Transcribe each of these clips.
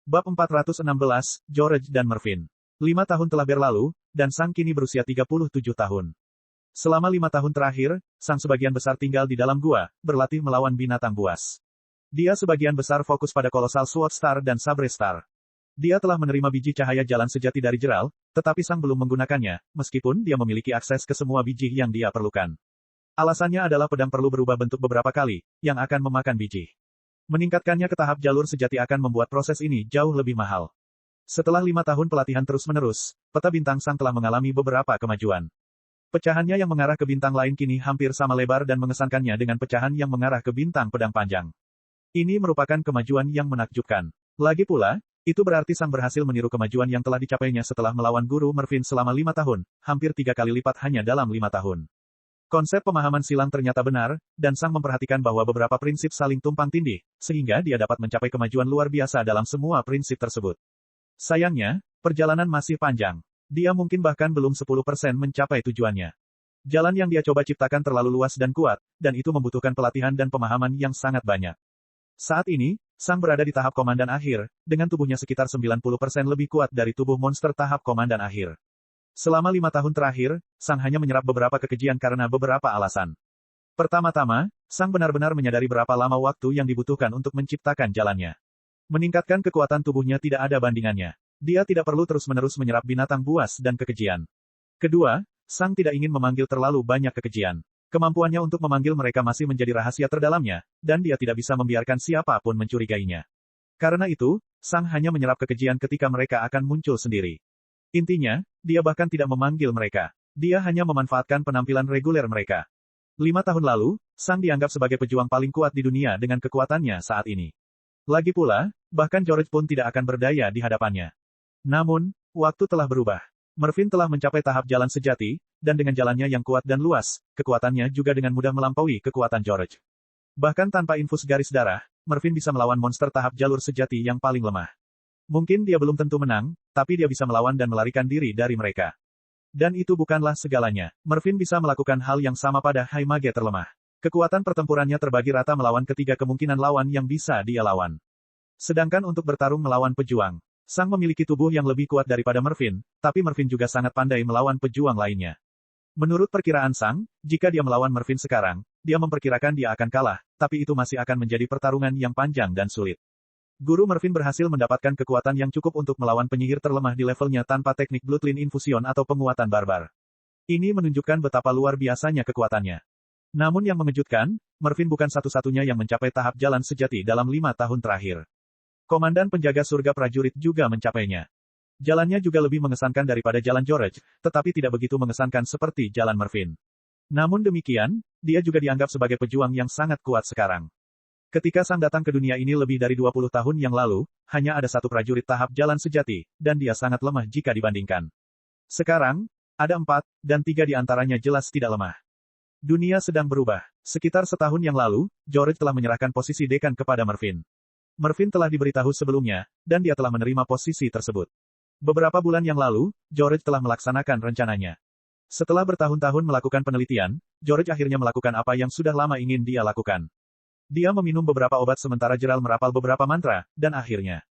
Bab 416, George dan Mervyn. 5 tahun telah berlalu, dan Sang kini berusia 37 tahun. Selama 5 tahun terakhir, Sang sebagian besar tinggal di dalam gua, berlatih melawan binatang buas. Dia sebagian besar fokus pada Colossal Sword Star dan Sabre Star. Dia telah menerima biji cahaya jalan sejati dari Geralt, tetapi Sang belum menggunakannya, meskipun dia memiliki akses ke semua biji yang dia perlukan. Alasannya adalah pedang perlu berubah bentuk beberapa kali, yang akan memakan biji. Meningkatkannya ke tahap jalur sejati akan membuat proses ini jauh lebih mahal. Setelah 5 tahun pelatihan terus-menerus, peta bintang Sang telah mengalami beberapa kemajuan. Pecahannya yang mengarah ke bintang lain kini hampir sama lebar dan mengesankannya dengan pecahan yang mengarah ke bintang pedang panjang. Ini merupakan kemajuan yang menakjubkan. Lagi pula, itu berarti Sang berhasil meniru kemajuan yang telah dicapainya setelah melawan Guru Mervyn selama 5 tahun, hampir 3 kali lipat hanya dalam 5 tahun. Konsep pemahaman silang ternyata benar, dan Sang memperhatikan bahwa beberapa prinsip saling tumpang tindih, sehingga dia dapat mencapai kemajuan luar biasa dalam semua prinsip tersebut. Sayangnya, perjalanan masih panjang. Dia mungkin bahkan belum 10% mencapai tujuannya. Jalan yang dia coba ciptakan terlalu luas dan kuat, dan itu membutuhkan pelatihan dan pemahaman yang sangat banyak. Saat ini, Sang berada di tahap komandan akhir, dengan tubuhnya sekitar 90% lebih kuat dari tubuh monster tahap komandan akhir. Selama 5 tahun terakhir, Sang hanya menyerap beberapa kekejian karena beberapa alasan. Pertama-tama, Sang benar-benar menyadari berapa lama waktu yang dibutuhkan untuk menciptakan jalannya. Meningkatkan kekuatan tubuhnya tidak ada bandingannya. Dia tidak perlu terus-menerus menyerap binatang buas dan kekejian. Kedua, Sang tidak ingin memanggil terlalu banyak kekejian. Kemampuannya untuk memanggil mereka masih menjadi rahasia terdalamnya, dan dia tidak bisa membiarkan siapapun mencurigainya. Karena itu, Sang hanya menyerap kekejian ketika mereka akan muncul sendiri. Intinya, dia bahkan tidak memanggil mereka. Dia hanya memanfaatkan penampilan reguler mereka. 5 tahun lalu, Sang dianggap sebagai pejuang paling kuat di dunia dengan kekuatannya saat ini. Lagi pula, bahkan George pun tidak akan berdaya di hadapannya. Namun, waktu telah berubah. Mervyn telah mencapai tahap jalan sejati, dan dengan jalannya yang kuat dan luas, kekuatannya juga dengan mudah melampaui kekuatan George. Bahkan tanpa infus garis darah, Mervyn bisa melawan monster tahap jalur sejati yang paling lemah. Mungkin dia belum tentu menang, tapi dia bisa melawan dan melarikan diri dari mereka. Dan itu bukanlah segalanya. Mervyn bisa melakukan hal yang sama pada High Mage terlemah. Kekuatan pertempurannya terbagi rata melawan ketiga kemungkinan lawan yang bisa dia lawan. Sedangkan untuk bertarung melawan pejuang, Sang memiliki tubuh yang lebih kuat daripada Mervyn, tapi Mervyn juga sangat pandai melawan pejuang lainnya. Menurut perkiraan Sang, jika dia melawan Mervyn sekarang, dia memperkirakan dia akan kalah, tapi itu masih akan menjadi pertarungan yang panjang dan sulit. Guru Mervyn berhasil mendapatkan kekuatan yang cukup untuk melawan penyihir terlemah di levelnya tanpa teknik Bloodline Infusion atau penguatan barbar. Ini menunjukkan betapa luar biasanya kekuatannya. Namun yang mengejutkan, Mervyn bukan satu-satunya yang mencapai tahap jalan sejati dalam 5 tahun terakhir. Komandan penjaga surga prajurit juga mencapainya. Jalannya juga lebih mengesankan daripada jalan George, tetapi tidak begitu mengesankan seperti jalan Mervyn. Namun demikian, dia juga dianggap sebagai pejuang yang sangat kuat sekarang. Ketika Sang datang ke dunia ini lebih dari 20 tahun yang lalu, hanya ada satu prajurit tahap jalan sejati, dan dia sangat lemah jika dibandingkan. Sekarang, ada 4, dan 3 di antaranya jelas tidak lemah. Dunia sedang berubah. Sekitar setahun yang lalu, George telah menyerahkan posisi dekan kepada Mervyn. Mervyn telah diberitahu sebelumnya, dan dia telah menerima posisi tersebut. Beberapa bulan yang lalu, George telah melaksanakan rencananya. Setelah bertahun-tahun melakukan penelitian, George akhirnya melakukan apa yang sudah lama ingin dia lakukan. Dia meminum beberapa obat sementara Geralt merapal beberapa mantra, dan akhirnya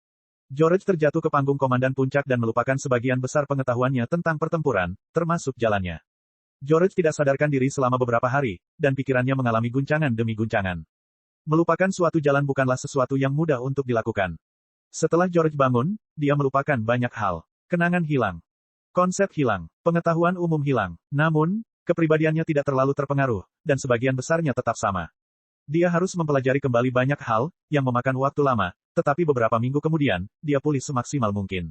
George terjatuh ke panggung komandan puncak dan melupakan sebagian besar pengetahuannya tentang pertempuran, termasuk jalannya. George tidak sadarkan diri selama beberapa hari, dan pikirannya mengalami guncangan demi guncangan. Melupakan suatu jalan bukanlah sesuatu yang mudah untuk dilakukan. Setelah George bangun, dia melupakan banyak hal. Kenangan hilang. Konsep hilang. Pengetahuan umum hilang. Namun, kepribadiannya tidak terlalu terpengaruh, dan sebagian besarnya tetap sama. Dia harus mempelajari kembali banyak hal, yang memakan waktu lama, tetapi beberapa minggu kemudian, dia pulih semaksimal mungkin.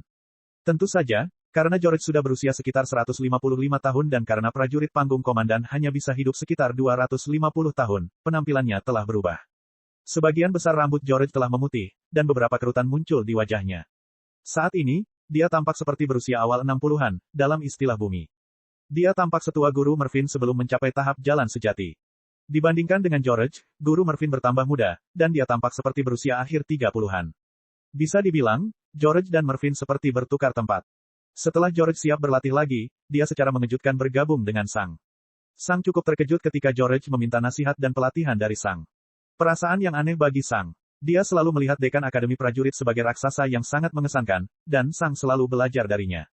Tentu saja, karena George sudah berusia sekitar 155 tahun dan karena prajurit panggung komandan hanya bisa hidup sekitar 250 tahun, penampilannya telah berubah. Sebagian besar rambut George telah memutih, dan beberapa kerutan muncul di wajahnya. Saat ini, dia tampak seperti berusia awal 60-an, dalam istilah bumi. Dia tampak setua Guru Mervyn sebelum mencapai tahap jalan sejati. Dibandingkan dengan George, Guru Mervyn bertambah muda, dan dia tampak seperti berusia akhir 30-an. Bisa dibilang, George dan Mervyn seperti bertukar tempat. Setelah George siap berlatih lagi, dia secara mengejutkan bergabung dengan Sang. Sang cukup terkejut ketika George meminta nasihat dan pelatihan dari Sang. Perasaan yang aneh bagi Sang. Dia selalu melihat dekan Akademi Prajurit sebagai raksasa yang sangat mengesankan, dan Sang selalu belajar darinya.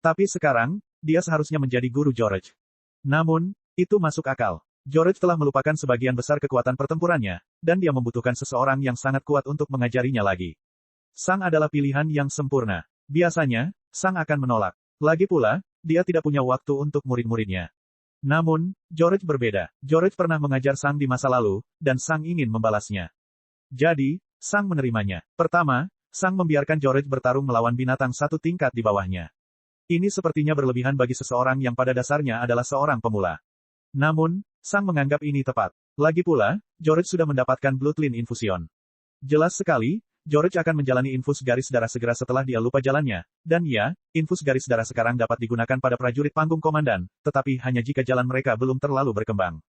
Tapi sekarang, dia seharusnya menjadi guru George. Namun, itu masuk akal. George telah melupakan sebagian besar kekuatan pertempurannya, dan dia membutuhkan seseorang yang sangat kuat untuk mengajarinya lagi. Sang adalah pilihan yang sempurna. Biasanya, Sang akan menolak. Lagi pula, dia tidak punya waktu untuk murid-muridnya. Namun, George berbeda. George pernah mengajar Sang di masa lalu, dan Sang ingin membalasnya. Jadi, Sang menerimanya. Pertama, Sang membiarkan George bertarung melawan binatang satu tingkat di bawahnya. Ini sepertinya berlebihan bagi seseorang yang pada dasarnya adalah seorang pemula. Namun, Sang menganggap ini tepat. Lagi pula, George sudah mendapatkan Bloodline Infusion. Jelas sekali, George akan menjalani infus garis darah segera setelah dia lupa jalannya, dan ya, infus garis darah sekarang dapat digunakan pada prajurit panggung komandan, tetapi hanya jika jalan mereka belum terlalu berkembang.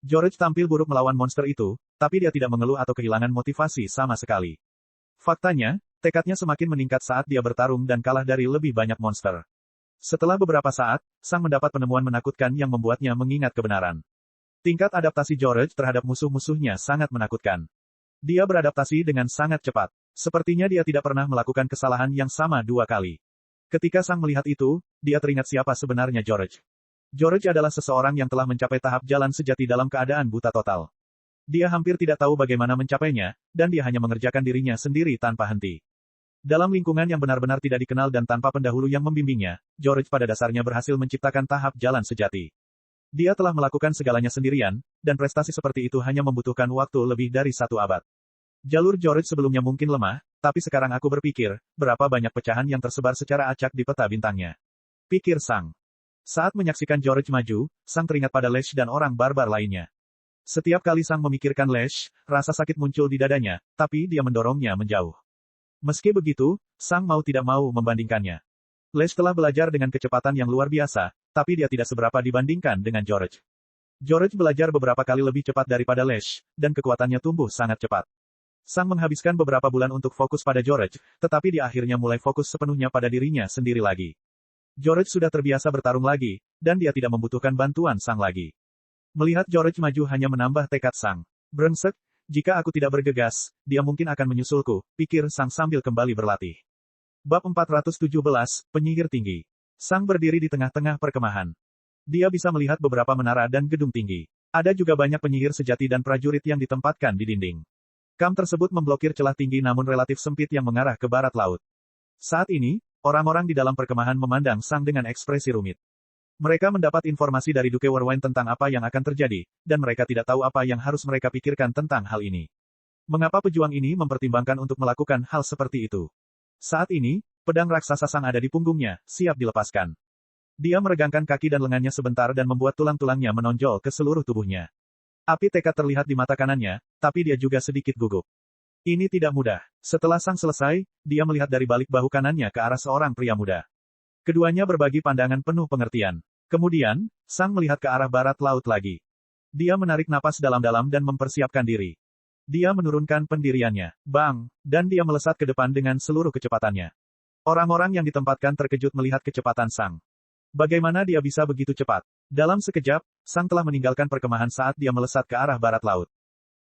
George tampil buruk melawan monster itu, tapi dia tidak mengeluh atau kehilangan motivasi sama sekali. Faktanya, tekadnya semakin meningkat saat dia bertarung dan kalah dari lebih banyak monster. Setelah beberapa saat, Sang mendapat penemuan menakutkan yang membuatnya mengingat kebenaran. Tingkat adaptasi George terhadap musuh-musuhnya sangat menakutkan. Dia beradaptasi dengan sangat cepat. Sepertinya dia tidak pernah melakukan kesalahan yang sama dua kali. Ketika Sang melihat itu, dia teringat siapa sebenarnya George. George adalah seseorang yang telah mencapai tahap jalan sejati dalam keadaan buta total. Dia hampir tidak tahu bagaimana mencapainya, dan dia hanya mengerjakan dirinya sendiri tanpa henti. Dalam lingkungan yang benar-benar tidak dikenal dan tanpa pendahulu yang membimbingnya, George pada dasarnya berhasil menciptakan tahap jalan sejati. Dia telah melakukan segalanya sendirian, dan prestasi seperti itu hanya membutuhkan waktu lebih dari 1 abad. Jalur George sebelumnya mungkin lemah, tapi sekarang aku berpikir, berapa banyak pecahan yang tersebar secara acak di peta bintangnya. Pikir Sang. Saat menyaksikan George maju, Sang teringat pada Lash dan orang barbar lainnya. Setiap kali Sang memikirkan Lash, rasa sakit muncul di dadanya, tapi dia mendorongnya menjauh. Meski begitu, Sang mau tidak mau membandingkannya. Lash telah belajar dengan kecepatan yang luar biasa, tapi dia tidak seberapa dibandingkan dengan George. George belajar beberapa kali lebih cepat daripada Lash, dan kekuatannya tumbuh sangat cepat. Sang menghabiskan beberapa bulan untuk fokus pada George, tetapi dia akhirnya mulai fokus sepenuhnya pada dirinya sendiri lagi. George sudah terbiasa bertarung lagi, dan dia tidak membutuhkan bantuan Sang lagi. Melihat George maju hanya menambah tekad Sang. Brengsek, jika aku tidak bergegas, dia mungkin akan menyusulku, pikir Sang sambil kembali berlatih. Bab 417, Penyihir Tinggi. Sang berdiri di tengah-tengah perkemahan. Dia bisa melihat beberapa menara dan gedung tinggi. Ada juga banyak penyihir sejati dan prajurit yang ditempatkan di dinding. Kam tersebut memblokir celah tinggi namun relatif sempit yang mengarah ke barat laut. Saat ini, orang-orang di dalam perkemahan memandang Sang dengan ekspresi rumit. Mereka mendapat informasi dari Duke Warwine tentang apa yang akan terjadi, dan mereka tidak tahu apa yang harus mereka pikirkan tentang hal ini. Mengapa pejuang ini mempertimbangkan untuk melakukan hal seperti itu? Saat ini, pedang raksasa Sang ada di punggungnya, siap dilepaskan. Dia meregangkan kaki dan lengannya sebentar dan membuat tulang-tulangnya menonjol ke seluruh tubuhnya. Api tekad terlihat di mata kanannya, tapi dia juga sedikit gugup. Ini tidak mudah. Setelah Sang selesai, dia melihat dari balik bahu kanannya ke arah seorang pria muda. Keduanya berbagi pandangan penuh pengertian. Kemudian, Sang melihat ke arah barat laut lagi. Dia menarik napas dalam-dalam dan mempersiapkan diri. Dia menurunkan pendiriannya. Bang! Dan dia melesat ke depan dengan seluruh kecepatannya. Orang-orang yang ditempatkan terkejut melihat kecepatan Sang. Bagaimana dia bisa begitu cepat? Dalam sekejap, Sang telah meninggalkan perkemahan saat dia melesat ke arah barat laut.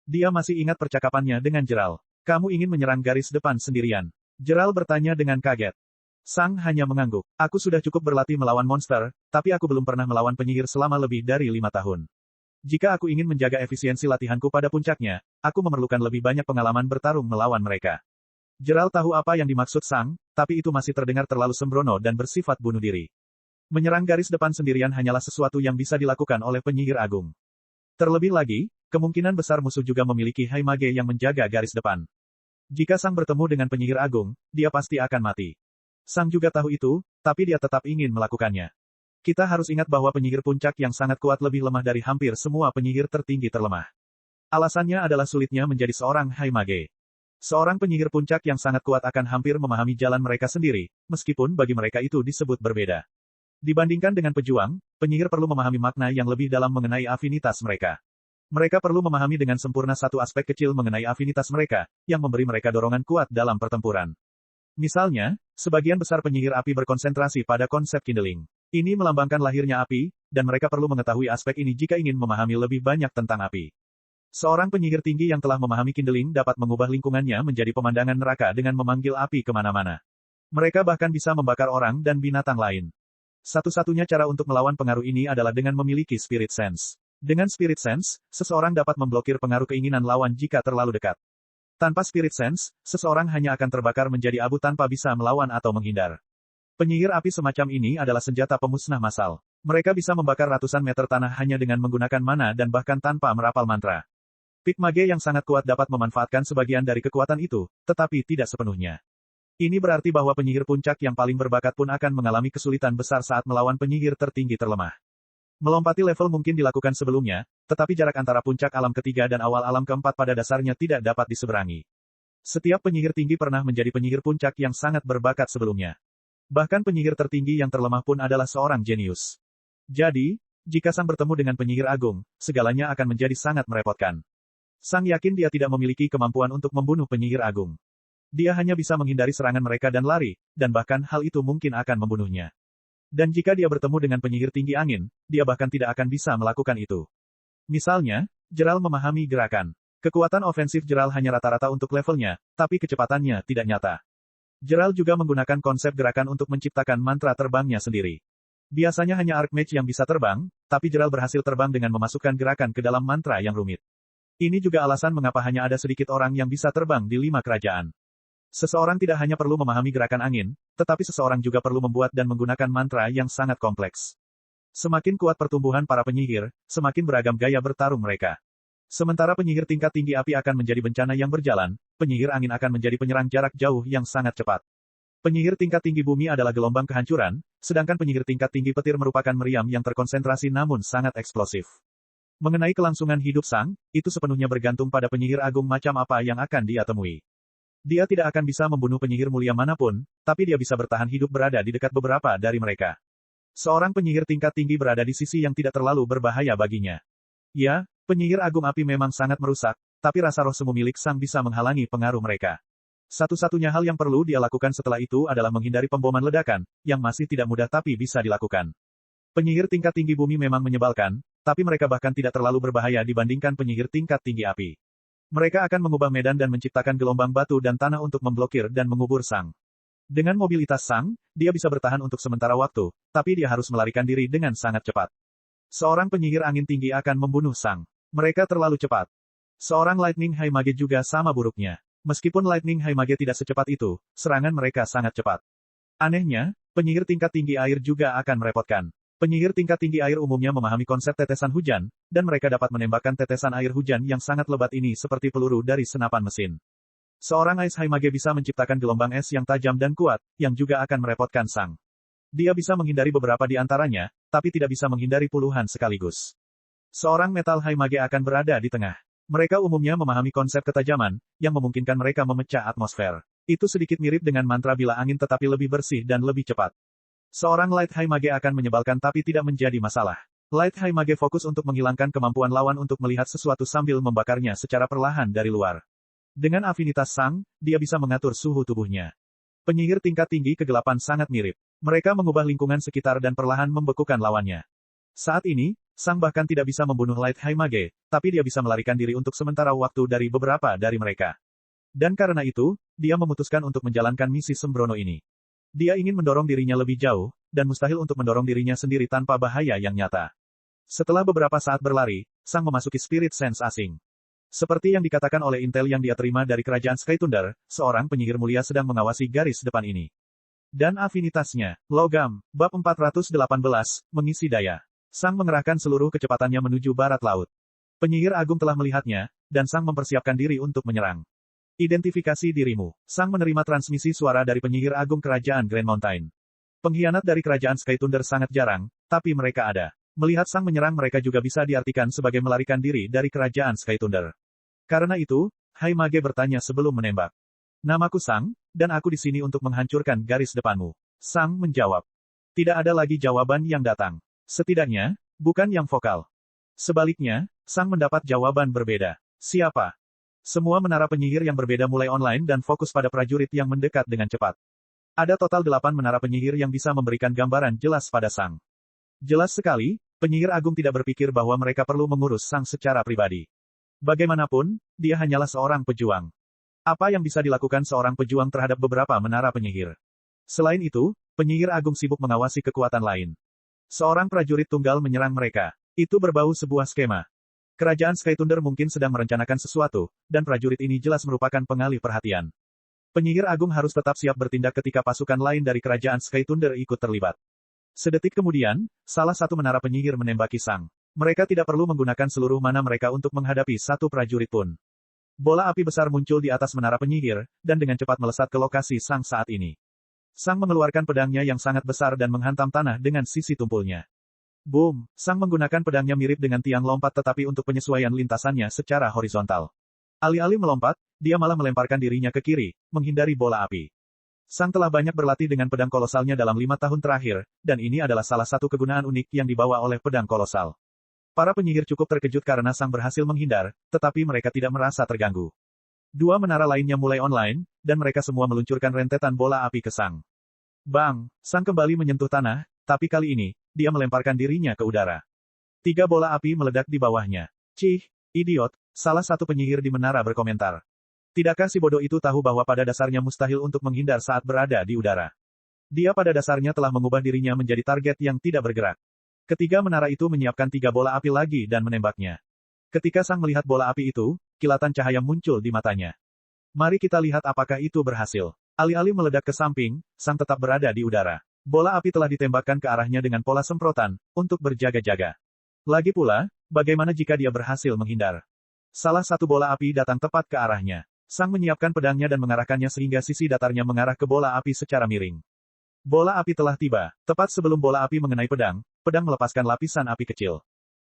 Dia masih ingat percakapannya dengan Gerald. Kamu ingin menyerang garis depan sendirian? Gerald bertanya dengan kaget. Sang hanya mengangguk. Aku sudah cukup berlatih melawan monster, tapi aku belum pernah melawan penyihir selama lebih dari 5 tahun. Jika aku ingin menjaga efisiensi latihanku pada puncaknya, aku memerlukan lebih banyak pengalaman bertarung melawan mereka. Gerald tahu apa yang dimaksud Sang, tapi itu masih terdengar terlalu sembrono dan bersifat bunuh diri. Menyerang garis depan sendirian hanyalah sesuatu yang bisa dilakukan oleh penyihir agung. Terlebih lagi, kemungkinan besar musuh juga memiliki High Mage yang menjaga garis depan. Jika Sang bertemu dengan penyihir agung, dia pasti akan mati. Sang juga tahu itu, tapi dia tetap ingin melakukannya. Kita harus ingat bahwa penyihir puncak yang sangat kuat lebih lemah dari hampir semua penyihir tertinggi terlemah. Alasannya adalah sulitnya menjadi seorang High Mage. Seorang penyihir puncak yang sangat kuat akan hampir memahami jalan mereka sendiri, meskipun bagi mereka itu disebut berbeda. Dibandingkan dengan pejuang, penyihir perlu memahami makna yang lebih dalam mengenai afinitas mereka. Mereka perlu memahami dengan sempurna satu aspek kecil mengenai afinitas mereka, yang memberi mereka dorongan kuat dalam pertempuran. Misalnya, sebagian besar penyihir api berkonsentrasi pada konsep kindling. Ini melambangkan lahirnya api, dan mereka perlu mengetahui aspek ini jika ingin memahami lebih banyak tentang api. Seorang penyihir tinggi yang telah memahami Kindling dapat mengubah lingkungannya menjadi pemandangan neraka dengan memanggil api kemana-mana. Mereka bahkan bisa membakar orang dan binatang lain. Satu-satunya cara untuk melawan pengaruh ini adalah dengan memiliki Spirit Sense. Dengan Spirit Sense, seseorang dapat memblokir pengaruh keinginan lawan jika terlalu dekat. Tanpa Spirit Sense, seseorang hanya akan terbakar menjadi abu tanpa bisa melawan atau menghindar. Penyihir api semacam ini adalah senjata pemusnah massal. Mereka bisa membakar ratusan meter tanah hanya dengan menggunakan mana dan bahkan tanpa merapal mantra. Pit mage yang sangat kuat dapat memanfaatkan sebagian dari kekuatan itu, tetapi tidak sepenuhnya. Ini berarti bahwa penyihir puncak yang paling berbakat pun akan mengalami kesulitan besar saat melawan penyihir tertinggi terlemah. Melompati level mungkin dilakukan sebelumnya, tetapi jarak antara puncak alam ketiga dan awal alam keempat pada dasarnya tidak dapat diseberangi. Setiap penyihir tinggi pernah menjadi penyihir puncak yang sangat berbakat sebelumnya. Bahkan penyihir tertinggi yang terlemah pun adalah seorang jenius. Jadi, jika Sang bertemu dengan penyihir agung, segalanya akan menjadi sangat merepotkan. Sang yakin dia tidak memiliki kemampuan untuk membunuh penyihir agung. Dia hanya bisa menghindari serangan mereka dan lari, dan bahkan hal itu mungkin akan membunuhnya. Dan jika dia bertemu dengan penyihir tinggi angin, dia bahkan tidak akan bisa melakukan itu. Misalnya, Geralt memahami gerakan. Kekuatan ofensif Geralt hanya rata-rata untuk levelnya, tapi kecepatannya tidak nyata. Geralt juga menggunakan konsep gerakan untuk menciptakan mantra terbangnya sendiri. Biasanya hanya Archmage yang bisa terbang, tapi Geralt berhasil terbang dengan memasukkan gerakan ke dalam mantra yang rumit. Ini juga alasan mengapa hanya ada sedikit orang yang bisa terbang di 5 kerajaan. Seseorang tidak hanya perlu memahami gerakan angin, tetapi seseorang juga perlu membuat dan menggunakan mantra yang sangat kompleks. Semakin kuat pertumbuhan para penyihir, semakin beragam gaya bertarung mereka. Sementara penyihir tingkat tinggi api akan menjadi bencana yang berjalan, penyihir angin akan menjadi penyerang jarak jauh yang sangat cepat. Penyihir tingkat tinggi bumi adalah gelombang kehancuran, sedangkan penyihir tingkat tinggi petir merupakan meriam yang terkonsentrasi namun sangat eksplosif. Mengenai kelangsungan hidup Sang, itu sepenuhnya bergantung pada penyihir agung macam apa yang akan dia temui. Dia tidak akan bisa membunuh penyihir mulia manapun, tapi dia bisa bertahan hidup berada di dekat beberapa dari mereka. Seorang penyihir tingkat tinggi berada di sisi yang tidak terlalu berbahaya baginya. Ya, penyihir agung api memang sangat merusak, tapi rasa roh semu milik Sang bisa menghalangi pengaruh mereka. Satu-satunya hal yang perlu dia lakukan setelah itu adalah menghindari pemboman ledakan, yang masih tidak mudah tapi bisa dilakukan. Penyihir tingkat tinggi bumi memang menyebalkan, tapi mereka bahkan tidak terlalu berbahaya dibandingkan penyihir tingkat tinggi api. Mereka akan mengubah medan dan menciptakan gelombang batu dan tanah untuk memblokir dan mengubur Sang. Dengan mobilitas Sang, dia bisa bertahan untuk sementara waktu, tapi dia harus melarikan diri dengan sangat cepat. Seorang penyihir angin tinggi akan membunuh Sang. Mereka terlalu cepat. Seorang Lightning High Mage juga sama buruknya. Meskipun Lightning High Mage tidak secepat itu, serangan mereka sangat cepat. Anehnya, penyihir tingkat tinggi air juga akan merepotkan. Penyihir tingkat tinggi air umumnya memahami konsep tetesan hujan, dan mereka dapat menembakkan tetesan air hujan yang sangat lebat ini seperti peluru dari senapan mesin. Seorang Ice High Mage bisa menciptakan gelombang es yang tajam dan kuat, yang juga akan merepotkan Sang. Dia bisa menghindari beberapa di antaranya, tapi tidak bisa menghindari puluhan sekaligus. Seorang Metal High Mage akan berada di tengah. Mereka umumnya memahami konsep ketajaman, yang memungkinkan mereka memecah atmosfer. Itu sedikit mirip dengan mantra bila angin tetapi lebih bersih dan lebih cepat. Seorang Light High Mage akan menyebalkan tapi tidak menjadi masalah. Light High Mage fokus untuk menghilangkan kemampuan lawan untuk melihat sesuatu sambil membakarnya secara perlahan dari luar. Dengan afinitas Sang, dia bisa mengatur suhu tubuhnya. Penyihir tingkat tinggi kegelapan sangat mirip. Mereka mengubah lingkungan sekitar dan perlahan membekukan lawannya. Saat ini, Sang bahkan tidak bisa membunuh Light High Mage, tapi dia bisa melarikan diri untuk sementara waktu dari beberapa dari mereka. Dan karena itu, dia memutuskan untuk menjalankan misi sembrono ini. Dia ingin mendorong dirinya lebih jauh, dan mustahil untuk mendorong dirinya sendiri tanpa bahaya yang nyata. Setelah beberapa saat berlari, Sang memasuki Spirit Sense asing. Seperti yang dikatakan oleh intel yang dia terima dari kerajaan Skytundra, seorang penyihir mulia sedang mengawasi garis depan ini. Dan afinitasnya, logam, bab 418, mengisi daya. Sang mengerahkan seluruh kecepatannya menuju barat laut. Penyihir agung telah melihatnya, dan Sang mempersiapkan diri untuk menyerang. Identifikasi dirimu. Sang menerima transmisi suara dari penyihir agung kerajaan Grand Mountain. Pengkhianat dari kerajaan Skytundra sangat jarang, tapi mereka ada. Melihat Sang menyerang mereka juga bisa diartikan sebagai melarikan diri dari kerajaan Skytundra. Karena itu, High Mage bertanya sebelum menembak. Namaku Sang, dan aku di sini untuk menghancurkan garis depanmu. Sang menjawab. Tidak ada lagi jawaban yang datang. Setidaknya, bukan yang vokal. Sebaliknya, Sang mendapat jawaban berbeda. Siapa? Semua menara penyihir yang berbeda mulai online dan fokus pada prajurit yang mendekat dengan cepat. Ada total 8 menara penyihir yang bisa memberikan gambaran jelas pada Sang. Jelas sekali, penyihir agung tidak berpikir bahwa mereka perlu mengurus Sang secara pribadi. Bagaimanapun, dia hanyalah seorang pejuang. Apa yang bisa dilakukan seorang pejuang terhadap beberapa menara penyihir? Selain itu, penyihir agung sibuk mengawasi kekuatan lain. Seorang prajurit tunggal menyerang mereka. Itu berbau sebuah skema. Kerajaan Sky Thunder mungkin sedang merencanakan sesuatu, dan prajurit ini jelas merupakan pengalih perhatian. Penyihir agung harus tetap siap bertindak ketika pasukan lain dari kerajaan Sky Thunder ikut terlibat. Sedetik kemudian, salah satu menara penyihir menembaki Sang. Mereka tidak perlu menggunakan seluruh mana mereka untuk menghadapi satu prajurit pun. Bola api besar muncul di atas menara penyihir, dan dengan cepat melesat ke lokasi Sang saat ini. Sang mengeluarkan pedangnya yang sangat besar dan menghantam tanah dengan sisi tumpulnya. Boom! Sang menggunakan pedangnya mirip dengan tiang lompat tetapi untuk penyesuaian lintasannya secara horizontal. Alih-alih melompat, dia malah melemparkan dirinya ke kiri, menghindari bola api. Sang telah banyak berlatih dengan pedang kolosalnya dalam 5 tahun terakhir, dan ini adalah salah satu kegunaan unik yang dibawa oleh pedang kolosal. Para penyihir cukup terkejut karena Sang berhasil menghindar, tetapi mereka tidak merasa terganggu. Dua menara lainnya mulai online, dan mereka semua meluncurkan rentetan bola api ke Sang. Bang! Sang kembali menyentuh tanah, tapi kali ini, dia melemparkan dirinya ke udara. 3 bola api meledak di bawahnya. Cih, idiot, salah satu penyihir di menara berkomentar. Tidakkah si bodoh itu tahu bahwa pada dasarnya mustahil untuk menghindar saat berada di udara? Dia pada dasarnya telah mengubah dirinya menjadi target yang tidak bergerak. Ketiga menara itu menyiapkan 3 bola api lagi dan menembaknya. Ketika Sang melihat bola api itu, kilatan cahaya muncul di matanya. Mari kita lihat apakah itu berhasil. Alih-alih meledak ke samping, Sang tetap berada di udara. Bola api telah ditembakkan ke arahnya dengan pola semprotan, untuk berjaga-jaga. Lagi pula, bagaimana jika dia berhasil menghindar? Salah satu bola api datang tepat ke arahnya. Sang menyiapkan pedangnya dan mengarahkannya sehingga sisi datarnya mengarah ke bola api secara miring. Bola api telah tiba. Tepat sebelum bola api mengenai pedang, pedang melepaskan lapisan api kecil.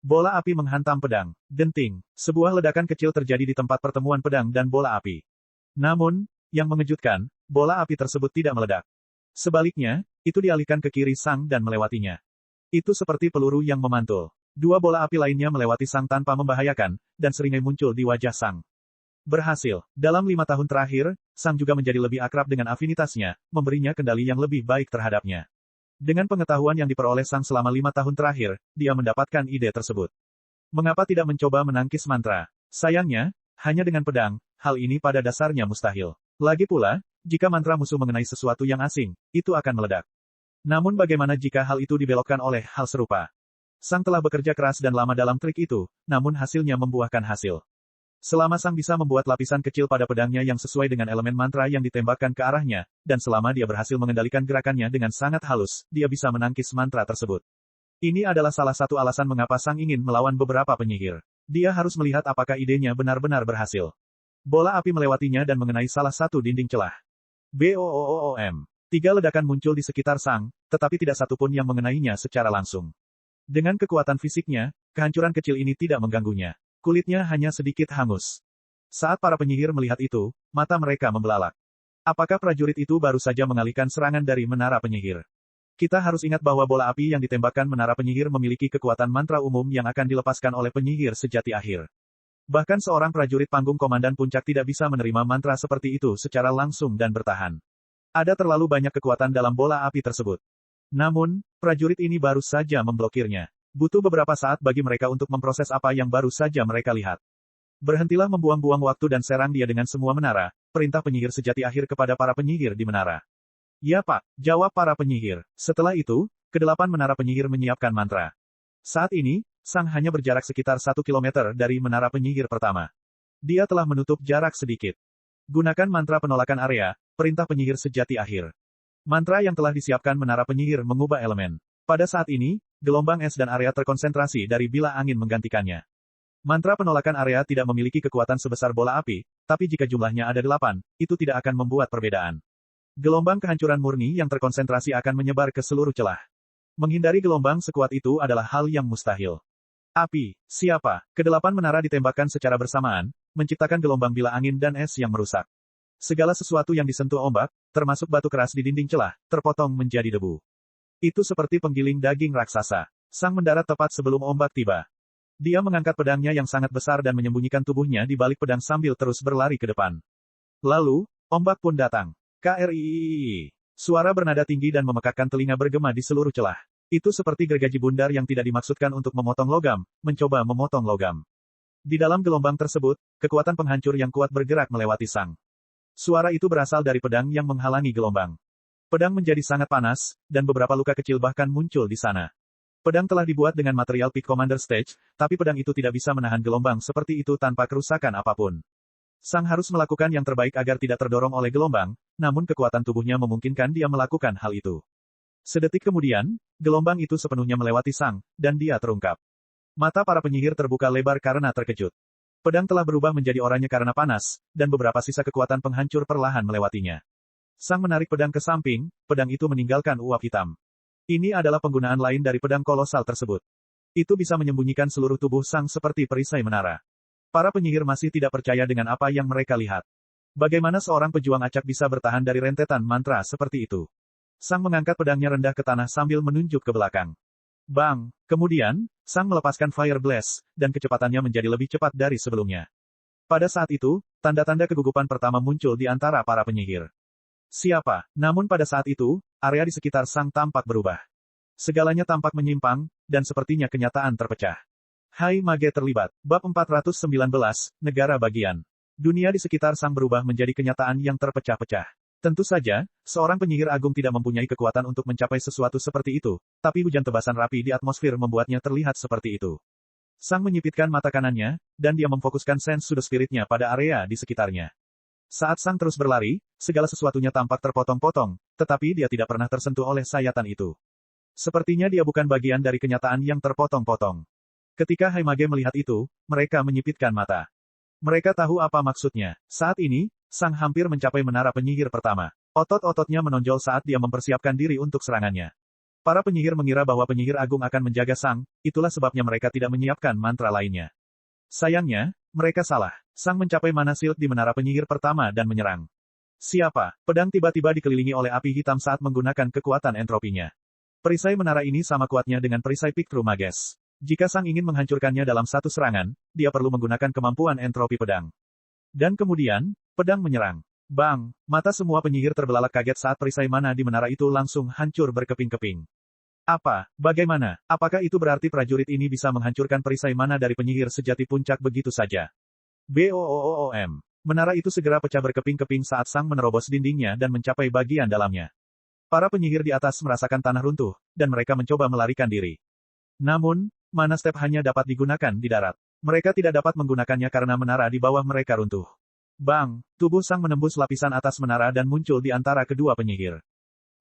Bola api menghantam pedang. Denting. Sebuah ledakan kecil terjadi di tempat pertemuan pedang dan bola api. Namun, yang mengejutkan, bola api tersebut tidak meledak. Sebaliknya, itu dialihkan ke kiri Sang dan melewatinya. Itu seperti peluru yang memantul. 2 bola api lainnya melewati Sang tanpa membahayakan, dan seringai muncul di wajah Sang. Berhasil. Dalam 5 tahun terakhir, Sang juga menjadi lebih akrab dengan afinitasnya, memberinya kendali yang lebih baik terhadapnya. Dengan pengetahuan yang diperoleh Sang selama 5 tahun terakhir, dia mendapatkan ide tersebut. Mengapa tidak mencoba menangkis mantra? Sayangnya, hanya dengan pedang, hal ini pada dasarnya mustahil. Lagi pula, jika mantra musuh mengenai sesuatu yang asing, itu akan meledak. Namun bagaimana jika hal itu dibelokkan oleh hal serupa? Sang telah bekerja keras dan lama dalam trik itu, namun hasilnya membuahkan hasil. Selama Sang bisa membuat lapisan kecil pada pedangnya yang sesuai dengan elemen mantra yang ditembakkan ke arahnya, dan selama dia berhasil mengendalikan gerakannya dengan sangat halus, dia bisa menangkis mantra tersebut. Ini adalah salah satu alasan mengapa Sang ingin melawan beberapa penyihir. Dia harus melihat apakah idenya benar-benar berhasil. Bola api melewatinya dan mengenai salah satu dinding celah. Boom! 3 ledakan muncul di sekitar Sang, tetapi tidak satu pun yang mengenainya secara langsung. Dengan kekuatan fisiknya, kehancuran kecil ini tidak mengganggunya. Kulitnya hanya sedikit hangus. Saat para penyihir melihat itu, mata mereka membelalak. Apakah prajurit itu baru saja mengalihkan serangan dari menara penyihir? Kita harus ingat bahwa bola api yang ditembakkan menara penyihir memiliki kekuatan mantra umum yang akan dilepaskan oleh penyihir sejati akhir. Bahkan seorang prajurit panggung komandan puncak tidak bisa menerima mantra seperti itu secara langsung dan bertahan. Ada terlalu banyak kekuatan dalam bola api tersebut. Namun, prajurit ini baru saja memblokirnya. Butuh beberapa saat bagi mereka untuk memproses apa yang baru saja mereka lihat. Berhentilah membuang-buang waktu dan serang dia dengan semua menara, perintah penyihir sejati akhir kepada para penyihir di menara. Ya Pak, jawab para penyihir. Setelah itu, ke-8 menara penyihir menyiapkan mantra. Saat ini, Sang hanya berjarak sekitar 1 kilometer dari menara penyihir pertama. Dia telah menutup jarak sedikit. Gunakan mantra penolakan area, perintah penyihir sejati akhir. Mantra yang telah disiapkan menara penyihir mengubah elemen. Pada saat ini, gelombang es dan area terkonsentrasi dari bila angin menggantikannya. Mantra penolakan area tidak memiliki kekuatan sebesar bola api, tapi jika jumlahnya ada 8, itu tidak akan membuat perbedaan. Gelombang kehancuran murni yang terkonsentrasi akan menyebar ke seluruh celah. Menghindari gelombang sekuat itu adalah hal yang mustahil. Api, siapa? Ke-8 menara ditembakkan secara bersamaan, menciptakan gelombang bila angin dan es yang merusak. Segala sesuatu yang disentuh ombak, termasuk batu keras di dinding celah, terpotong menjadi debu. Itu seperti penggiling daging raksasa. Sang mendarat tepat sebelum ombak tiba. Dia mengangkat pedangnya yang sangat besar dan menyembunyikan tubuhnya di balik pedang sambil terus berlari ke depan. Lalu, ombak pun datang. KRIII. Suara bernada tinggi dan memekakkan telinga bergema di seluruh celah. Itu seperti gergaji bundar yang tidak dimaksudkan untuk memotong logam, mencoba memotong logam. Di dalam gelombang tersebut, kekuatan penghancur yang kuat bergerak melewati Sang. Suara itu berasal dari pedang yang menghalangi gelombang. Pedang menjadi sangat panas, dan beberapa luka kecil bahkan muncul di sana. Pedang telah dibuat dengan material Peak Commander Stage, tapi pedang itu tidak bisa menahan gelombang seperti itu tanpa kerusakan apapun. Sang harus melakukan yang terbaik agar tidak terdorong oleh gelombang, namun kekuatan tubuhnya memungkinkan dia melakukan hal itu. Sedetik kemudian, gelombang itu sepenuhnya melewati Sang, dan dia terungkap. Mata para penyihir terbuka lebar karena terkejut. Pedang telah berubah menjadi oranye karena panas, dan beberapa sisa kekuatan penghancur perlahan melewatinya. Sang menarik pedang ke samping, pedang itu meninggalkan uap hitam. Ini adalah penggunaan lain dari pedang kolosal tersebut. Itu bisa menyembunyikan seluruh tubuh Sang seperti perisai menara. Para penyihir masih tidak percaya dengan apa yang mereka lihat. Bagaimana seorang pejuang acak bisa bertahan dari rentetan mantra seperti itu? Sang mengangkat pedangnya rendah ke tanah sambil menunjuk ke belakang. Bang! Kemudian, Sang melepaskan Fire Blast, dan kecepatannya menjadi lebih cepat dari sebelumnya. Pada saat itu, tanda-tanda kegugupan pertama muncul di antara para penyihir. Siapa? Namun pada saat itu, area di sekitar Sang tampak berubah. Segalanya tampak menyimpang, dan sepertinya kenyataan terpecah. Hai Mage terlibat. Bab 419, Negara Bagian. Dunia di sekitar Sang berubah menjadi kenyataan yang terpecah-pecah. Tentu saja, seorang penyihir agung tidak mempunyai kekuatan untuk mencapai sesuatu seperti itu, tapi hujan tebasan rapi di atmosfer membuatnya terlihat seperti itu. Sang menyipitkan mata kanannya, dan dia memfokuskan sense sudo spiritnya pada area di sekitarnya. Saat Sang terus berlari, segala sesuatunya tampak terpotong-potong, tetapi dia tidak pernah tersentuh oleh sayatan itu. Sepertinya dia bukan bagian dari kenyataan yang terpotong-potong. Ketika Haimage melihat itu, mereka menyipitkan mata. Mereka tahu apa maksudnya. Saat ini, Sang hampir mencapai menara penyihir pertama. Otot-ototnya menonjol saat dia mempersiapkan diri untuk serangannya. Para penyihir mengira bahwa penyihir agung akan menjaga Sang, itulah sebabnya mereka tidak menyiapkan mantra lainnya. Sayangnya, mereka salah. Sang mencapai mana shield di menara penyihir pertama dan menyerang. Siapa? Pedang tiba-tiba dikelilingi oleh api hitam saat menggunakan kekuatan entropinya. Perisai menara ini sama kuatnya dengan perisai Peak True Mages. Jika Sang ingin menghancurkannya dalam satu serangan, dia perlu menggunakan kemampuan entropi pedang. Dan kemudian, pedang menyerang. Bang! Mata semua penyihir terbelalak kaget saat perisai mana di menara itu langsung hancur berkeping-keping. Apa? Bagaimana? Apakah itu berarti prajurit ini bisa menghancurkan perisai mana dari penyihir sejati puncak begitu saja? BOOOM. Menara itu segera pecah berkeping-keping saat Sang menerobos dindingnya dan mencapai bagian dalamnya. Para penyihir di atas merasakan tanah runtuh, dan mereka mencoba melarikan diri. Namun, mana step hanya dapat digunakan di darat. Mereka tidak dapat menggunakannya karena menara di bawah mereka runtuh. Bang! Tubuh Sang menembus lapisan atas menara dan muncul di antara kedua penyihir.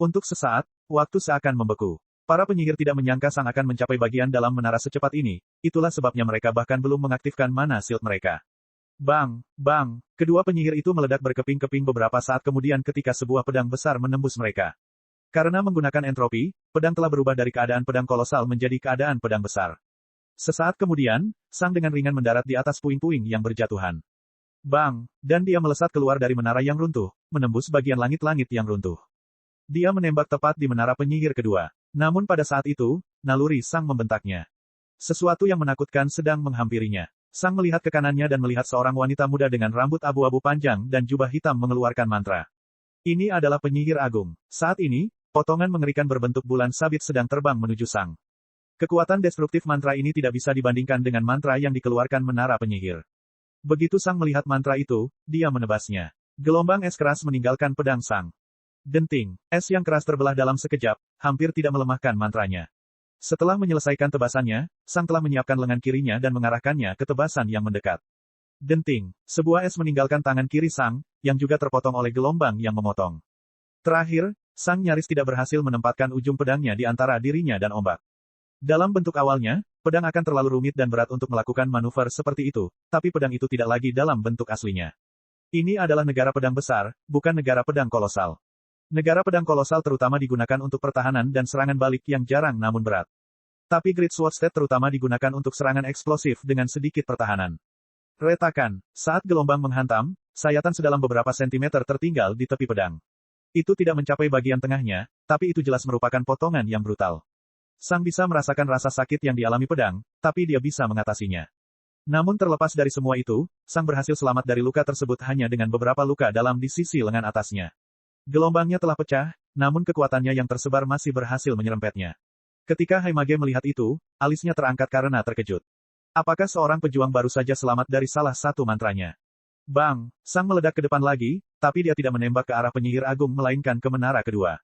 Untuk sesaat, waktu seakan membeku. Para penyihir tidak menyangka Sang akan mencapai bagian dalam menara secepat ini, itulah sebabnya mereka bahkan belum mengaktifkan mana shield mereka. Bang! Bang! Kedua penyihir itu meledak berkeping-keping beberapa saat kemudian ketika sebuah pedang besar menembus mereka. Karena menggunakan entropi, pedang telah berubah dari keadaan pedang kolosal menjadi keadaan pedang besar. Sesaat kemudian, Sang dengan ringan mendarat di atas puing-puing yang berjatuhan. Bang! Dan dia melesat keluar dari menara yang runtuh, menembus bagian langit-langit yang runtuh. Dia menembak tepat di menara penyihir kedua. Namun pada saat itu, naluri Sang membentaknya. Sesuatu yang menakutkan sedang menghampirinya. Sang melihat ke kanannya dan melihat seorang wanita muda dengan rambut abu-abu panjang dan jubah hitam mengeluarkan mantra. Ini adalah penyihir agung. Saat ini, potongan mengerikan berbentuk bulan sabit sedang terbang menuju Sang. Kekuatan destruktif mantra ini tidak bisa dibandingkan dengan mantra yang dikeluarkan menara penyihir. Begitu Sang melihat mantra itu, dia menebasnya. Gelombang es keras meninggalkan pedang Sang. Denting, es yang keras terbelah dalam sekejap, hampir tidak melemahkan mantranya. Setelah menyelesaikan tebasannya, Sang telah menyiapkan lengan kirinya dan mengarahkannya ke tebasan yang mendekat. Denting, sebuah es meninggalkan tangan kiri Sang, yang juga terpotong oleh gelombang yang memotong. Terakhir, Sang nyaris tidak berhasil menempatkan ujung pedangnya di antara dirinya dan ombak. Dalam bentuk awalnya, pedang akan terlalu rumit dan berat untuk melakukan manuver seperti itu, tapi pedang itu tidak lagi dalam bentuk aslinya. Ini adalah negara pedang besar, bukan negara pedang kolosal. Negara pedang kolosal terutama digunakan untuk pertahanan dan serangan balik yang jarang namun berat. Tapi Great Sword State terutama digunakan untuk serangan eksplosif dengan sedikit pertahanan. Retakan, saat gelombang menghantam, sayatan sedalam beberapa sentimeter tertinggal di tepi pedang. Itu tidak mencapai bagian tengahnya, tapi itu jelas merupakan potongan yang brutal. Sang bisa merasakan rasa sakit yang dialami pedang, tapi dia bisa mengatasinya. Namun terlepas dari semua itu, Sang berhasil selamat dari luka tersebut hanya dengan beberapa luka dalam di sisi lengan atasnya. Gelombangnya telah pecah, namun kekuatannya yang tersebar masih berhasil menyerempetnya. Ketika Haimage melihat itu, alisnya terangkat karena terkejut. Apakah seorang pejuang baru saja selamat dari salah satu mantranya? Bang! Sang meledak ke depan lagi, tapi dia tidak menembak ke arah penyihir agung melainkan ke menara kedua.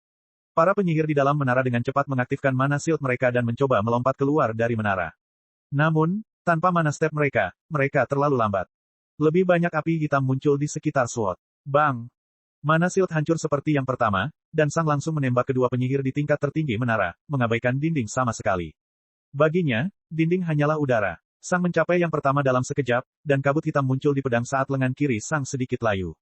Para penyihir di dalam menara dengan cepat mengaktifkan mana shield mereka dan mencoba melompat keluar dari menara. Namun, tanpa mana step mereka terlalu lambat. Lebih banyak api hitam muncul di sekitar SWOT. Bang! Mana shield hancur seperti yang pertama, dan Sang langsung menembak kedua penyihir di tingkat tertinggi menara, mengabaikan dinding sama sekali. Baginya, dinding hanyalah udara. Sang mencapai yang pertama dalam sekejap, dan kabut hitam muncul di pedang saat lengan kiri Sang sedikit layu.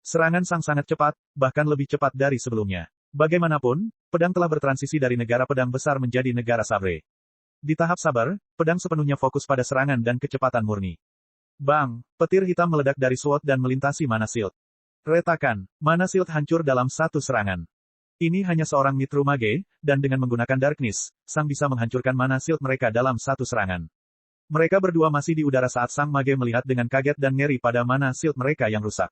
Serangan Sang sangat cepat, bahkan lebih cepat dari sebelumnya. Bagaimanapun, pedang telah bertransisi dari negara pedang besar menjadi negara sabre. Di tahap sabar, pedang sepenuhnya fokus pada serangan dan kecepatan murni. Bang! Petir hitam meledak dari SWOT dan melintasi mana shield. Retakan, mana shield hancur dalam satu serangan. Ini hanya seorang Mitru Mage, dan dengan menggunakan Darkness, Sang bisa menghancurkan mana shield mereka dalam satu serangan. Mereka berdua masih di udara saat Sang Mage melihat dengan kaget dan ngeri pada mana shield mereka yang rusak.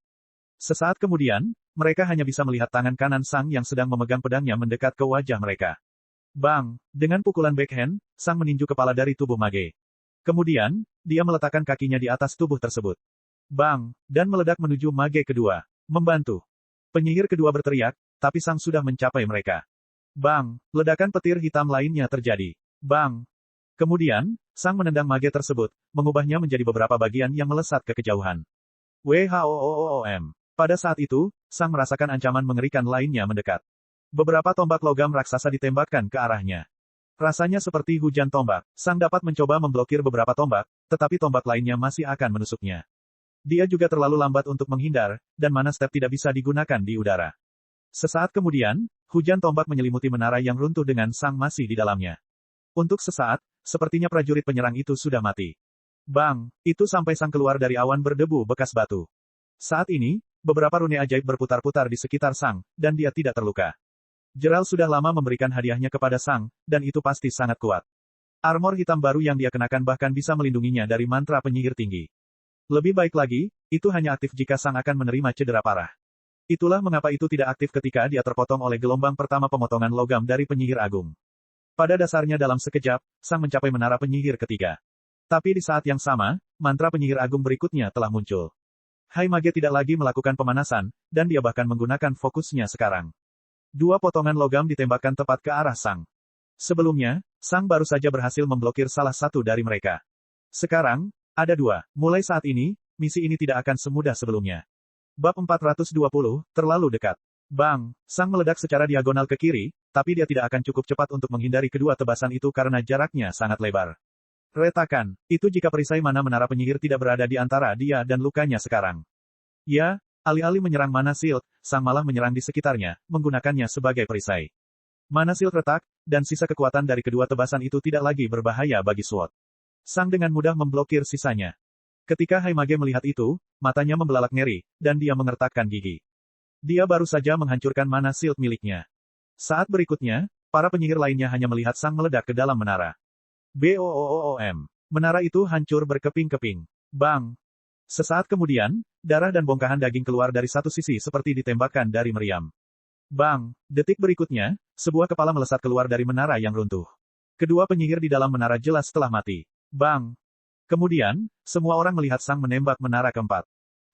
Sesaat kemudian, mereka hanya bisa melihat tangan kanan Sang yang sedang memegang pedangnya mendekat ke wajah mereka. Bang! Dengan pukulan backhand, Sang meninju kepala dari tubuh Mage. Kemudian, dia meletakkan kakinya di atas tubuh tersebut. Bang! Dan meledak menuju Mage kedua. Membantu. Penyihir kedua berteriak, tapi Sang sudah mencapai mereka. Bang! Ledakan petir hitam lainnya terjadi. Bang! Kemudian, Sang menendang Mage tersebut, mengubahnya menjadi beberapa bagian yang melesat ke kejauhan. WHOOOM. Pada saat itu, Sang merasakan ancaman mengerikan lainnya mendekat. Beberapa tombak logam raksasa ditembakkan ke arahnya. Rasanya seperti hujan tombak. Sang dapat mencoba memblokir beberapa tombak, tetapi tombak lainnya masih akan menusuknya. Dia juga terlalu lambat untuk menghindar, dan mana step tidak bisa digunakan di udara. Sesaat kemudian, hujan tombak menyelimuti menara yang runtuh dengan Sang masih di dalamnya. Untuk sesaat, sepertinya prajurit penyerang itu sudah mati. Bang! Itu sampai Sang keluar dari awan berdebu bekas batu. Saat ini, beberapa rune ajaib berputar-putar di sekitar Sang, dan dia tidak terluka. Gerald sudah lama memberikan hadiahnya kepada Sang, dan itu pasti sangat kuat. Armor hitam baru yang dia kenakan bahkan bisa melindunginya dari mantra penyihir tinggi. Lebih baik lagi, itu hanya aktif jika Sang akan menerima cedera parah. Itulah mengapa itu tidak aktif ketika dia terpotong oleh gelombang pertama pemotongan logam dari penyihir agung. Pada dasarnya dalam sekejap, Sang mencapai menara penyihir ketiga. Tapi di saat yang sama, mantra penyihir agung berikutnya telah muncul. Hai Mage tidak lagi melakukan pemanasan, dan dia bahkan menggunakan fokusnya sekarang. Dua potongan logam ditembakkan tepat ke arah Sang. Sebelumnya, Sang baru saja berhasil memblokir salah satu dari mereka. Sekarang, ada dua. Mulai saat ini, misi ini tidak akan semudah sebelumnya. Bab 420, terlalu dekat. Bang! Sang meledak secara diagonal ke kiri, tapi dia tidak akan cukup cepat untuk menghindari kedua tebasan itu karena jaraknya sangat lebar. Retakan, itu jika perisai mana menara penyihir tidak berada di antara dia dan lukanya sekarang. Ya, alih-alih menyerang mana shield, Sang malah menyerang di sekitarnya, menggunakannya sebagai perisai. Mana shield retak, dan sisa kekuatan dari kedua tebasan itu tidak lagi berbahaya bagi SWOT. Sang dengan mudah memblokir sisanya. Ketika Hai Mage melihat itu, matanya membelalak ngeri, dan dia mengertakkan gigi. Dia baru saja menghancurkan mana shield miliknya. Saat berikutnya, para penyihir lainnya hanya melihat Sang meledak ke dalam menara. BOOOM. Menara itu hancur berkeping-keping. Bang! Sesaat kemudian, darah dan bongkahan daging keluar dari satu sisi seperti ditembakkan dari meriam. Bang! Detik berikutnya, sebuah kepala melesat keluar dari menara yang runtuh. Kedua penyihir di dalam menara jelas telah mati. Bang! Kemudian, semua orang melihat Sang menembak menara keempat.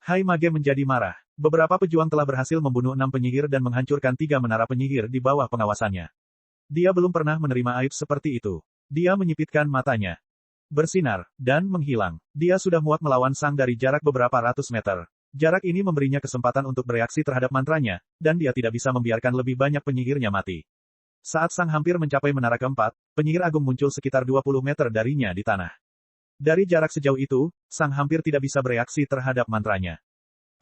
Hai Mage menjadi marah. Beberapa pejuang telah berhasil membunuh 6 penyihir dan menghancurkan 3 menara penyihir di bawah pengawasannya. Dia belum pernah menerima aib seperti itu. Dia menyipitkan matanya. Bersinar, dan menghilang. Dia sudah muak melawan Sang dari jarak beberapa ratus meter. Jarak ini memberinya kesempatan untuk bereaksi terhadap mantranya, dan dia tidak bisa membiarkan lebih banyak penyihirnya mati. Saat Sang hampir mencapai menara keempat, penyihir agung muncul sekitar 20 meter darinya di tanah. Dari jarak sejauh itu, Sang hampir tidak bisa bereaksi terhadap mantranya.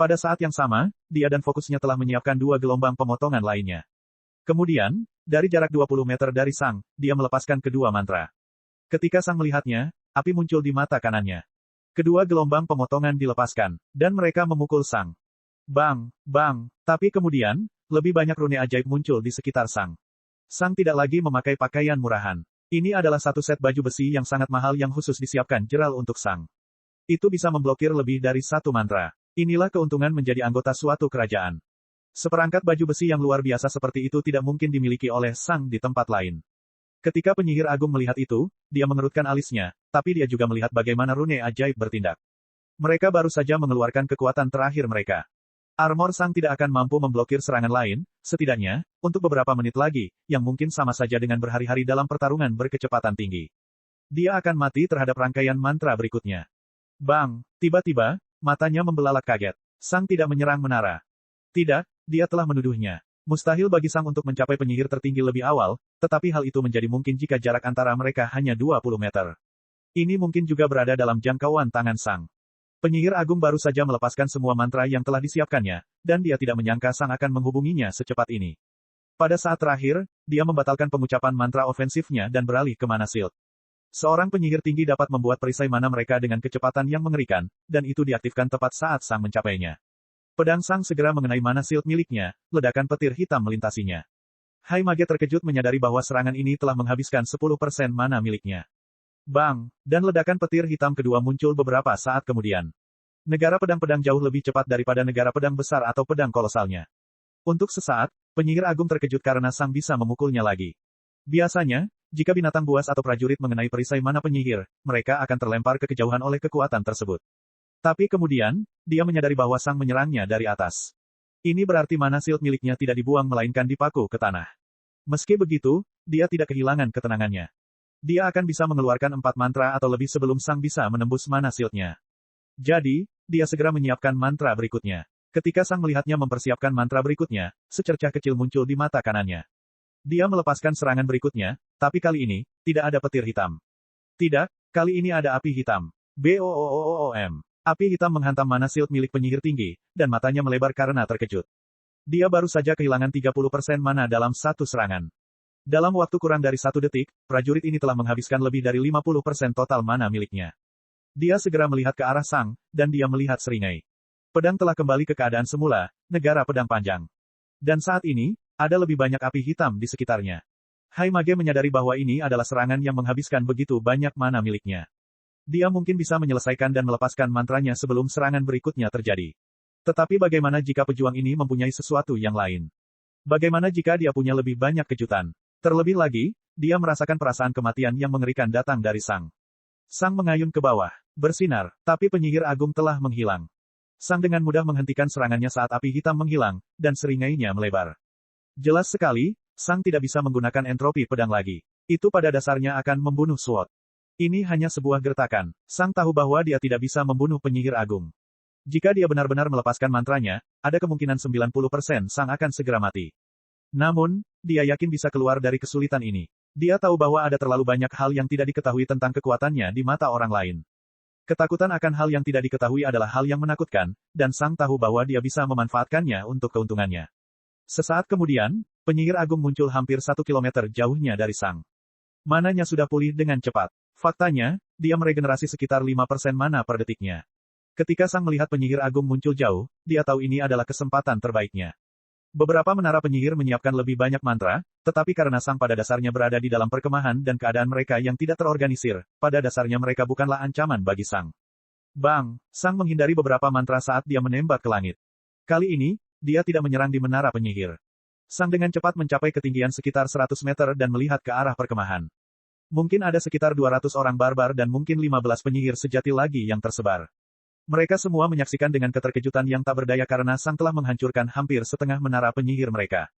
Pada saat yang sama, dia dan fokusnya telah menyiapkan 2 gelombang pemotongan lainnya. Kemudian, dari jarak 20 meter dari Sang, dia melepaskan kedua mantra. Ketika Sang melihatnya, api muncul di mata kanannya. Kedua gelombang pemotongan dilepaskan, dan mereka memukul Sang. Bang! Bang! Tapi kemudian, lebih banyak rune ajaib muncul di sekitar Sang. Sang tidak lagi memakai pakaian murahan. Ini adalah satu set baju besi yang sangat mahal yang khusus disiapkan Gerald untuk Sang. Itu bisa memblokir lebih dari satu mantra. Inilah keuntungan menjadi anggota suatu kerajaan. Seperangkat baju besi yang luar biasa seperti itu tidak mungkin dimiliki oleh Sang di tempat lain. Ketika penyihir agung melihat itu, dia mengerutkan alisnya, tapi dia juga melihat bagaimana rune ajaib bertindak. Mereka baru saja mengeluarkan kekuatan terakhir mereka. Armor Sang tidak akan mampu memblokir serangan lain, setidaknya, untuk beberapa menit lagi, yang mungkin sama saja dengan berhari-hari dalam pertarungan berkecepatan tinggi. Dia akan mati terhadap rangkaian mantra berikutnya. Bang! Tiba-tiba, matanya membelalak kaget. Sang tidak menyerang menara. Tidak, dia telah menuduhnya. Mustahil bagi Sang untuk mencapai penyihir tertinggi lebih awal, tetapi hal itu menjadi mungkin jika jarak antara mereka hanya 20 meter. Ini mungkin juga berada dalam jangkauan tangan Sang. Penyihir agung baru saja melepaskan semua mantra yang telah disiapkannya, dan dia tidak menyangka Sang akan menghubunginya secepat ini. Pada saat terakhir, dia membatalkan pengucapan mantra ofensifnya dan beralih ke mana shield. Seorang penyihir tinggi dapat membuat perisai mana mereka dengan kecepatan yang mengerikan, dan itu diaktifkan tepat saat Sang mencapainya. Pedang Sang segera mengenai mana shield miliknya, ledakan petir hitam melintasinya. Hai Mage terkejut menyadari bahwa serangan ini telah menghabiskan 10% mana miliknya. Bang! Dan ledakan petir hitam kedua muncul beberapa saat kemudian. Negara pedang-pedang jauh lebih cepat daripada negara pedang besar atau pedang kolosalnya. Untuk sesaat, penyihir agung terkejut karena Sang bisa memukulnya lagi. Biasanya, jika binatang buas atau prajurit mengenai perisai mana penyihir, mereka akan terlempar ke kejauhan oleh kekuatan tersebut. Tapi kemudian, dia menyadari bahwa Sang menyerangnya dari atas. Ini berarti mana shield miliknya tidak dibuang melainkan dipaku ke tanah. Meski begitu, dia tidak kehilangan ketenangannya. Dia akan bisa mengeluarkan 4 mantra atau lebih sebelum Sang bisa menembus mana shield-nya. Jadi, dia segera menyiapkan mantra berikutnya. Ketika Sang melihatnya mempersiapkan mantra berikutnya, secercah kecil muncul di mata kanannya. Dia melepaskan serangan berikutnya, tapi kali ini, tidak ada petir hitam. Tidak, kali ini ada api hitam. BOOOOM. Api hitam menghantam mana shield milik penyihir tinggi, dan matanya melebar karena terkejut. Dia baru saja kehilangan 30% mana dalam satu serangan. Dalam waktu kurang dari 1 detik, prajurit ini telah menghabiskan lebih dari 50% total mana miliknya. Dia segera melihat ke arah Sang, dan dia melihat seringai. Pedang telah kembali ke keadaan semula, negara pedang panjang. Dan saat ini, ada lebih banyak api hitam di sekitarnya. Hai Mage menyadari bahwa ini adalah serangan yang menghabiskan begitu banyak mana miliknya. Dia mungkin bisa menyelesaikan dan melepaskan mantranya sebelum serangan berikutnya terjadi. Tetapi bagaimana jika pejuang ini mempunyai sesuatu yang lain? Bagaimana jika dia punya lebih banyak kejutan? Terlebih lagi, dia merasakan perasaan kematian yang mengerikan datang dari Sang. Sang mengayun ke bawah, bersinar, tapi penyihir agung telah menghilang. Sang dengan mudah menghentikan serangannya saat api hitam menghilang, dan seringainya melebar. Jelas sekali, Sang tidak bisa menggunakan entropi pedang lagi. Itu pada dasarnya akan membunuh SWOT. Ini hanya sebuah gertakan. Sang tahu bahwa dia tidak bisa membunuh penyihir agung. Jika dia benar-benar melepaskan mantranya, ada kemungkinan 90% Sang akan segera mati. Namun, dia yakin bisa keluar dari kesulitan ini. Dia tahu bahwa ada terlalu banyak hal yang tidak diketahui tentang kekuatannya di mata orang lain. Ketakutan akan hal yang tidak diketahui adalah hal yang menakutkan, dan Sang tahu bahwa dia bisa memanfaatkannya untuk keuntungannya. Sesaat kemudian, penyihir agung muncul hampir 1 kilometer jauhnya dari Sang. Mananya sudah pulih dengan cepat. Faktanya, dia meregenerasi sekitar 5% mana per detiknya. Ketika Sang melihat penyihir agung muncul jauh, dia tahu ini adalah kesempatan terbaiknya. Beberapa menara penyihir menyiapkan lebih banyak mantra, tetapi karena Sang pada dasarnya berada di dalam perkemahan dan keadaan mereka yang tidak terorganisir, pada dasarnya mereka bukanlah ancaman bagi Sang. Bang! Sang menghindari beberapa mantra saat dia menembak ke langit. Kali ini, dia tidak menyerang di menara penyihir. Sang dengan cepat mencapai ketinggian sekitar 100 meter dan melihat ke arah perkemahan. Mungkin ada sekitar 200 orang barbar dan mungkin 15 penyihir sejati lagi yang tersebar. Mereka semua menyaksikan dengan keterkejutan yang tak berdaya karena Sang telah menghancurkan hampir setengah menara penyihir mereka.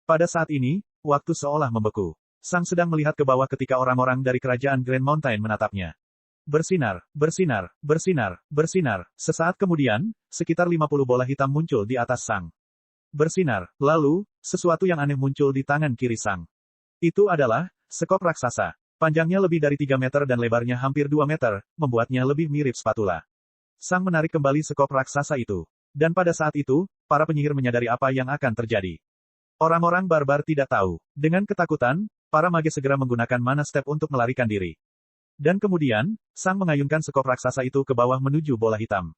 Pada saat ini, waktu seolah membeku. Sang sedang melihat ke bawah ketika orang-orang dari kerajaan Grand Mountain menatapnya. Bersinar, bersinar, bersinar, bersinar. Sesaat kemudian, sekitar 50 bola hitam muncul di atas Sang. Bersinar, lalu, sesuatu yang aneh muncul di tangan kiri Sang. Itu adalah sekop raksasa. Panjangnya lebih dari 3 meter dan lebarnya hampir 2 meter, membuatnya lebih mirip spatula. Sang menarik kembali sekop raksasa itu. Dan pada saat itu, para penyihir menyadari apa yang akan terjadi. Orang-orang barbar tidak tahu. Dengan ketakutan, para mage segera menggunakan mana step untuk melarikan diri. Dan kemudian, Sang mengayunkan sekop raksasa itu ke bawah menuju bola hitam.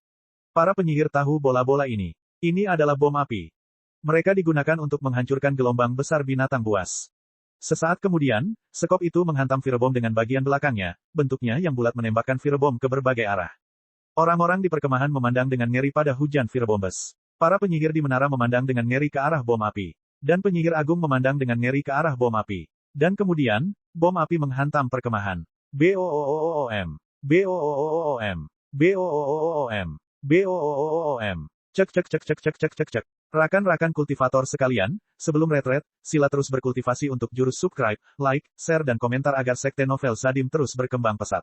Para penyihir tahu bola-bola ini. Ini adalah bom api. Mereka digunakan untuk menghancurkan gelombang besar binatang buas. Sesaat kemudian, sekop itu menghantam firebomb dengan bagian belakangnya, bentuknya yang bulat menembakkan firebomb ke berbagai arah. Orang-orang di perkemahan memandang dengan ngeri pada hujan firebombes. Para penyihir di menara memandang dengan ngeri ke arah bom api. Dan penyihir agung memandang dengan ngeri ke arah bom api. Dan kemudian, bom api menghantam perkemahan. BOOOOM. BOOOOM. BOOOOM. BOOOOM. Cek cek cek cek cek cek cek cek. Rakan-rakan kultivator sekalian, sebelum retret, sila terus berkultivasi untuk jurus subscribe, like, share dan komentar agar sekte novel Sadim terus berkembang pesat.